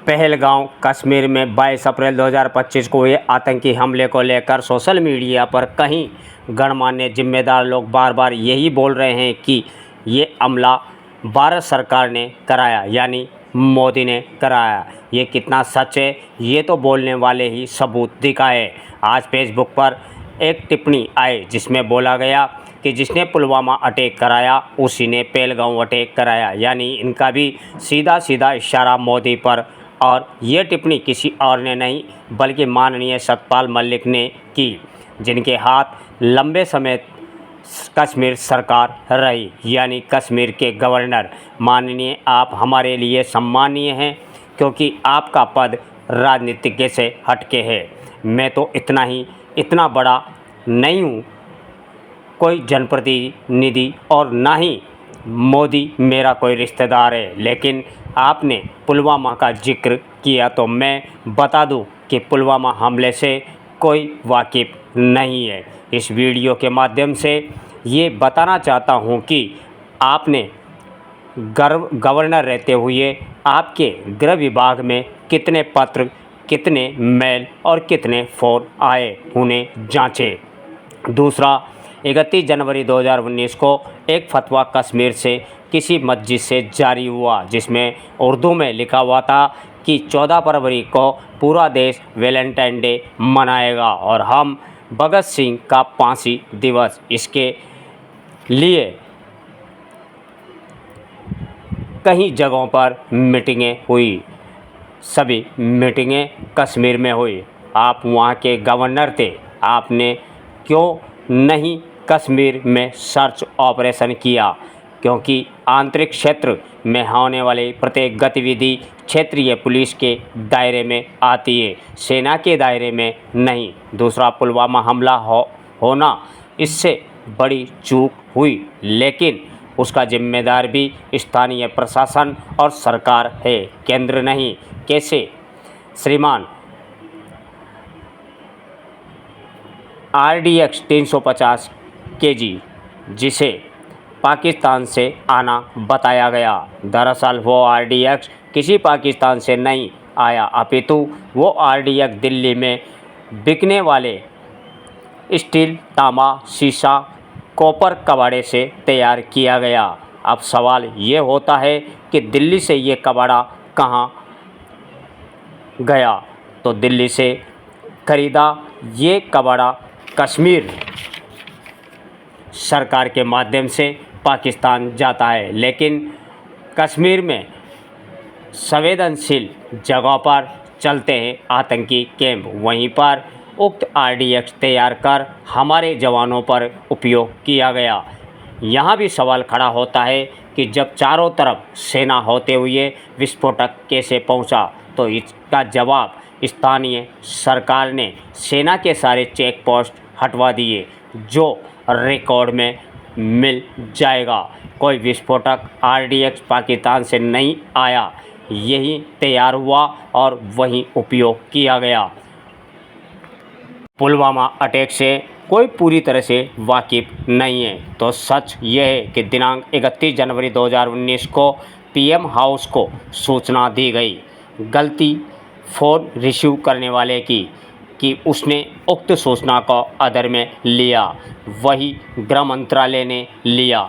पहलगाम कश्मीर में 22 अप्रैल 2025 को हुए आतंकी हमले को लेकर सोशल मीडिया पर कई गणमान्य जिम्मेदार लोग बार बार यही बोल रहे हैं कि ये हमला भारत सरकार ने कराया, यानी मोदी ने कराया। ये कितना सच है ये तो बोलने वाले ही सबूत दिखाए। आज फेसबुक पर एक टिप्पणी आई जिसमें बोला गया कि जिसने पुलवामा अटैक कराया उसी ने पहलगाम अटैक कराया, यानी इनका भी सीधा सीधा इशारा मोदी पर। और ये टिप्पणी किसी और ने नहीं बल्कि माननीय सतपाल मलिक ने की, जिनके हाथ लंबे समय कश्मीर सरकार रही, यानी कश्मीर के गवर्नर। माननीय आप हमारे लिए सम्मानीय हैं क्योंकि आपका पद राजनीतिज्ञ से हटके है। मैं तो इतना बड़ा नहीं हूँ कोई जनप्रतिनिधि और ना ही मोदी मेरा कोई रिश्तेदार है, लेकिन आपने पुलवामा का जिक्र किया तो मैं बता दूं कि पुलवामा हमले से कोई वाकिफ़ नहीं है। इस वीडियो के माध्यम से ये बताना चाहता हूं कि आपने गवर्नर रहते हुए आपके गृह विभाग में कितने पत्र, कितने मेल और कितने फ़ोन आए, उन्हें जांचें। दूसरा, 31 जनवरी 2019 को एक फतवा कश्मीर से किसी मस्जिद से जारी हुआ जिसमें उर्दू में लिखा हुआ था कि 14 फरवरी को पूरा देश वैलेंटाइन डे मनाएगा और हम भगत सिंह का फांसी दिवस। इसके लिए कई जगहों पर मीटिंगें हुई, सभी मीटिंगें कश्मीर में हुई। आप वहाँ के गवर्नर थे, आपने क्यों नहीं कश्मीर में सर्च ऑपरेशन किया? क्योंकि आंतरिक क्षेत्र में होने वाली प्रत्येक गतिविधि क्षेत्रीय पुलिस के दायरे में आती है, सेना के दायरे में नहीं। दूसरा, पुलवामा हमला होना इससे बड़ी चूक हुई, लेकिन उसका जिम्मेदार भी स्थानीय प्रशासन और सरकार है, केंद्र नहीं। कैसे? श्रीमान, RDX 350 kg जिसे पाकिस्तान से आना बताया गया। दरअसल वो RDX किसी पाकिस्तान से नहीं आया, अपितु वो RDX दिल्ली में बिकने वाले स्टील, तांबा, शीशा, कॉपर कबाड़े से तैयार किया गया। अब सवाल ये होता है कि दिल्ली से ये कबाड़ा कहाँ गया? तो दिल्ली से खरीदा ये कबाड़ा कश्मीर सरकार के माध्यम से पाकिस्तान जाता है, लेकिन कश्मीर में संवेदनशील जगहों पर चलते हैं आतंकी कैंप, वहीं पर उक्त RDX तैयार कर हमारे जवानों पर उपयोग किया गया। यहाँ भी सवाल खड़ा होता है कि जब चारों तरफ सेना होते हुए विस्फोटक कैसे पहुँचा? तो इसका जवाब स्थानीय सरकार ने सेना के सारे चेक पोस्ट हटवा दिए, जो रिकॉर्ड में मिल जाएगा। कोई विस्फोटक RDX पाकिस्तान से नहीं आया, यही तैयार हुआ और वहीं उपयोग किया गया। पुलवामा अटैक से कोई पूरी तरह से वाकिफ़ नहीं है, तो सच यह है कि दिनांक 31 जनवरी 2019 को PM हाउस को सूचना दी गई, गलती फ़ोन रिसीव करने वाले की, कि उसने उक्त सूचना को अदर में लिया, वही गृह मंत्रालय ने लिया,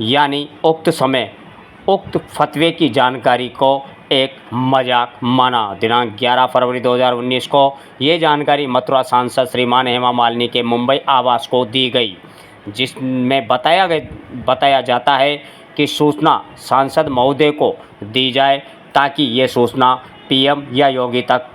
यानी उक्त समय उक्त फतवे की जानकारी को एक मजाक माना। दिनांक 11 फरवरी 2019 को ये जानकारी मथुरा सांसद श्रीमान हेमा मालिनी के मुंबई आवास को दी गई, जिसमें बताया जाता है कि सूचना सांसद महोदय को दी जाए ताकि ये सूचना PM या योगी तक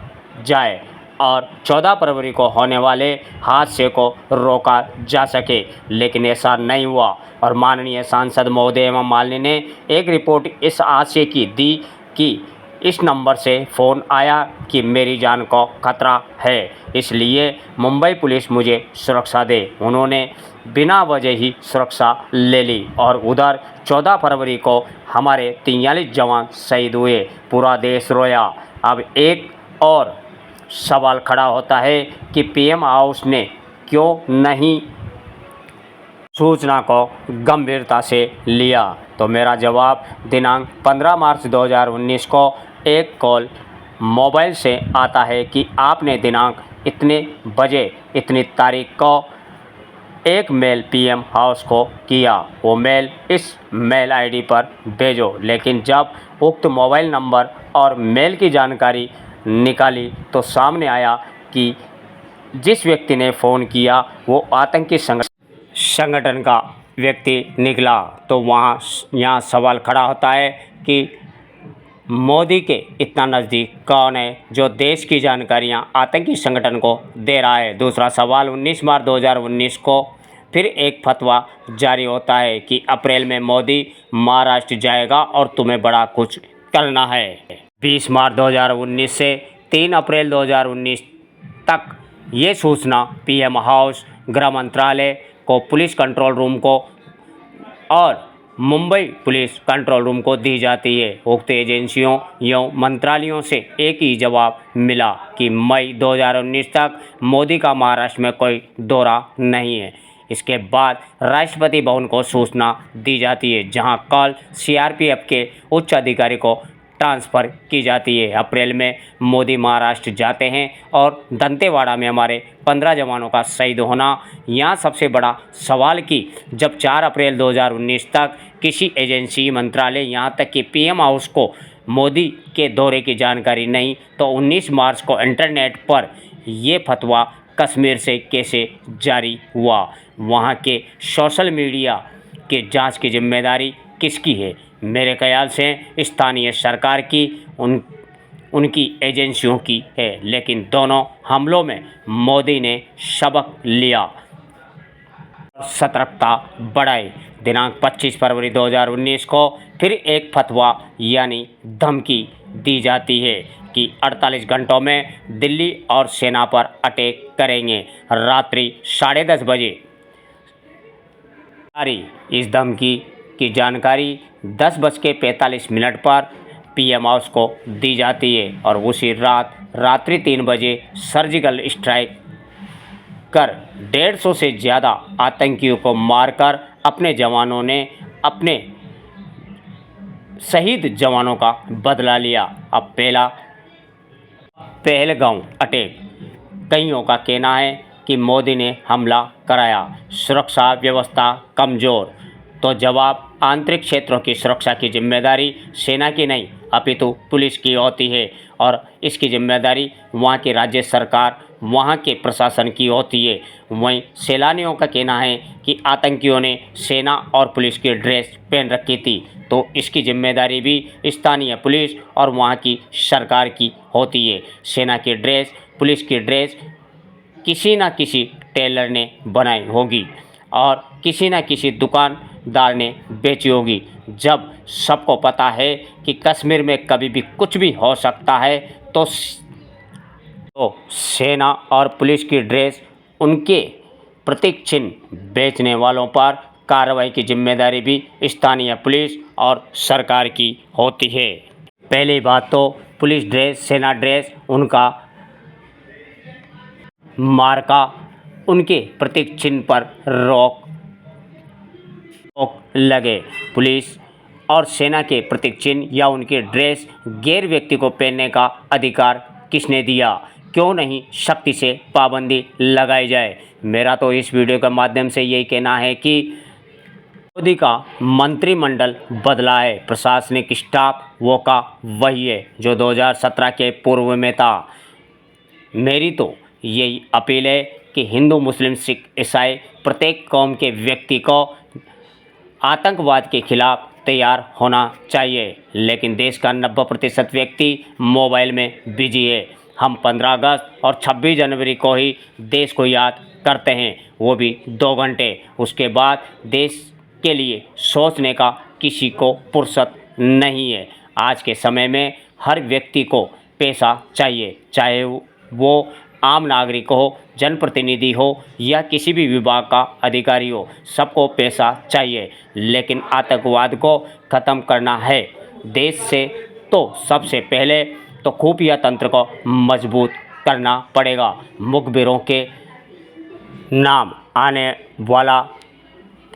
जाए और 14 फरवरी को होने वाले हादसे को रोका जा सके, लेकिन ऐसा नहीं हुआ। और माननीय सांसद महोदय हेमा मालिनी ने एक रिपोर्ट इस आशय की दी कि इस नंबर से फ़ोन आया कि मेरी जान को खतरा है, इसलिए मुंबई पुलिस मुझे सुरक्षा दे। उन्होंने बिना वजह ही सुरक्षा ले ली और उधर 14 फरवरी को हमारे 43 जवान शहीद हुए, पूरा देश रोया। अब एक और सवाल खड़ा होता है कि PM हाउस ने क्यों नहीं सूचना को गंभीरता से लिया? तो मेरा जवाब दिनांक 15 मार्च 2019 को एक कॉल मोबाइल से आता है कि आपने दिनांक इतने बजे इतनी तारीख को एक मेल पीएम हाउस को किया, वो मेल इस मेल आईडी पर भेजो। लेकिन जब उक्त मोबाइल नंबर और मेल की जानकारी निकाली तो सामने आया कि जिस व्यक्ति ने फ़ोन किया वो आतंकी संगठन का व्यक्ति निकला। तो यहाँ सवाल खड़ा होता है कि मोदी के इतना नज़दीक कौन है जो देश की जानकारियां आतंकी संगठन को दे रहा है। दूसरा सवाल, 19 मार्च 2019 को फिर एक फतवा जारी होता है कि अप्रैल में मोदी महाराष्ट्र जाएगा और तुम्हें बड़ा कुछ करना है। 20 मार्च 2019 से 3 अप्रैल 2019 तक ये सूचना पीएम हाउस, गृह मंत्रालय को, पुलिस कंट्रोल रूम को और मुंबई पुलिस कंट्रोल रूम को दी जाती है। उक्त एजेंसियों या मंत्रालयों से एक ही जवाब मिला कि मई 2019 तक मोदी का महाराष्ट्र में कोई दौरा नहीं है। इसके बाद राष्ट्रपति भवन को सूचना दी जाती है, जहां कॉल सीआरपीएफ के उच्च अधिकारी को ट्रांसफ़र की जाती है। अप्रैल में मोदी महाराष्ट्र जाते हैं और दंतेवाड़ा में हमारे 15 जवानों का शहीद होना। यहाँ सबसे बड़ा सवाल कि जब 4 अप्रैल 2019 तक किसी एजेंसी, मंत्रालय, यहाँ तक कि पीएम हाउस को मोदी के दौरे की जानकारी नहीं, तो 19 मार्च को इंटरनेट पर ये फतवा कश्मीर से कैसे जारी हुआ? वहाँ के सोशल मीडिया के जांच की जिम्मेदारी किसकी है? मेरे ख्याल से स्थानीय सरकार की, उनकी एजेंसियों की है। लेकिन दोनों हमलों में मोदी ने सबक लिया, सतर्कता बढ़ाई। दिनांक 25 फरवरी 2019 को फिर एक फतवा यानी धमकी दी जाती है कि 48 घंटों में दिल्ली और सेना पर अटैक करेंगे। रात्रि 10:30 बजे इस धमकी की जानकारी 10:45 पर पीएम हाउस को दी जाती है और उसी रात्रि 3 बजे सर्जिकल स्ट्राइक कर 150 से ज़्यादा आतंकियों को मारकर अपने जवानों ने अपने शहीद जवानों का बदला लिया। अब पहलगाम अटैक, कईयों का कहना है कि मोदी ने हमला कराया, सुरक्षा व्यवस्था कमज़ोर। तो जवाब, आंतरिक क्षेत्रों की सुरक्षा की जिम्मेदारी सेना की नहीं अपितु पुलिस की होती है और इसकी जिम्मेदारी वहाँ की राज्य सरकार, वहाँ के प्रशासन की होती है। वहीं सैलानियों का कहना है कि आतंकियों ने सेना और पुलिस की ड्रेस पहन रखी थी, तो इसकी जिम्मेदारी भी स्थानीय पुलिस और वहाँ की सरकार की होती है। सेना की ड्रेस, पुलिस की ड्रेस किसी न किसी टेलर ने बनाई होगी और किसी न किसी दुकानदार ने बेची होगी। जब सबको पता है कि कश्मीर में कभी भी कुछ भी हो सकता है, तो सेना और पुलिस की ड्रेस, उनके प्रतीक चिन्ह बेचने वालों पर कार्रवाई की जिम्मेदारी भी स्थानीय पुलिस और सरकार की होती है। पहली बात तो पुलिस ड्रेस, सेना ड्रेस, उनका मार्का, उनके प्रतीक चिन्ह पर रोक लगे। पुलिस और सेना के प्रतीक चिन्ह या उनके ड्रेस गैर व्यक्ति को पहनने का अधिकार किसने दिया? क्यों नहीं सख्ती से पाबंदी लगाई जाए? मेरा तो इस वीडियो के माध्यम से यही कहना है कि मोदी का मंत्रिमंडल बदला है, प्रशासनिक स्टाफ वो का वही है जो 2017 के पूर्व में था। मेरी तो यही अपील है कि हिंदू, मुस्लिम, सिख, ईसाई, प्रत्येक कौम के व्यक्ति को आतंकवाद के खिलाफ तैयार होना चाहिए। लेकिन देश का 90% व्यक्ति मोबाइल में बिजी है। हम 15 अगस्त और 26 जनवरी को ही देश को याद करते हैं, वो भी 2 घंटे। उसके बाद देश के लिए सोचने का किसी को फुर्सत नहीं है। आज के समय में हर व्यक्ति को पैसा चाहिए, चाहे वो आम नागरिक हो, जनप्रतिनिधि हो या किसी भी विभाग का अधिकारी हो, सबको पैसा चाहिए। लेकिन आतंकवाद को ख़त्म करना है देश से, तो सबसे पहले तो खुफिया तंत्र को मजबूत करना पड़ेगा। मुखबिरों के नाम आने वाला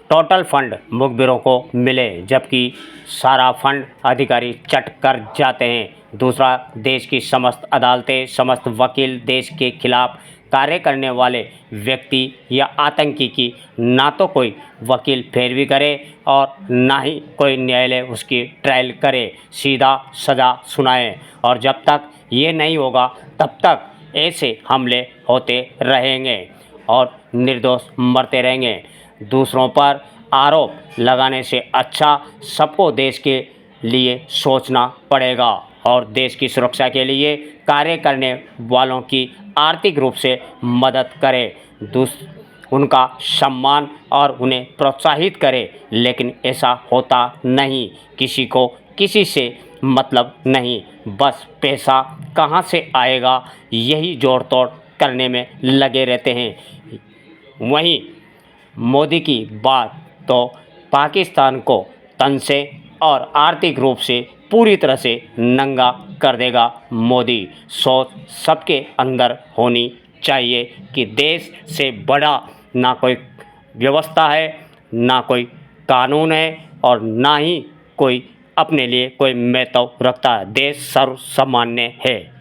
टोटल फंड मुखबिरों को मिले, जबकि सारा फंड अधिकारी चट कर जाते हैं। दूसरा, देश की समस्त अदालतें, समस्त वकील देश के खिलाफ कार्य करने वाले व्यक्ति या आतंकी की ना तो कोई वकील पैरवी करे और ना ही कोई न्यायालय उसकी ट्रायल करे, सीधा सज़ा सुनाए। और जब तक ये नहीं होगा तब तक ऐसे हमले होते रहेंगे और निर्दोष मरते रहेंगे। दूसरों पर आरोप लगाने से अच्छा सबको देश के लिए सोचना पड़ेगा और देश की सुरक्षा के लिए कार्य करने वालों की आर्थिक रूप से मदद करें, उनका सम्मान और उन्हें प्रोत्साहित करें। लेकिन ऐसा होता नहीं, किसी को किसी से मतलब नहीं, बस पैसा कहाँ से आएगा यही जोड़ तोड़ करने में लगे रहते हैं। वहीं मोदी की बात तो पाकिस्तान को तन से और आर्थिक रूप से पूरी तरह से नंगा कर देगा मोदी। सोच सबके अंदर होनी चाहिए कि देश से बड़ा ना कोई व्यवस्था है, ना कोई कानून है और ना ही कोई अपने लिए कोई महत्व रखता है। देश सर्वसामान्य है।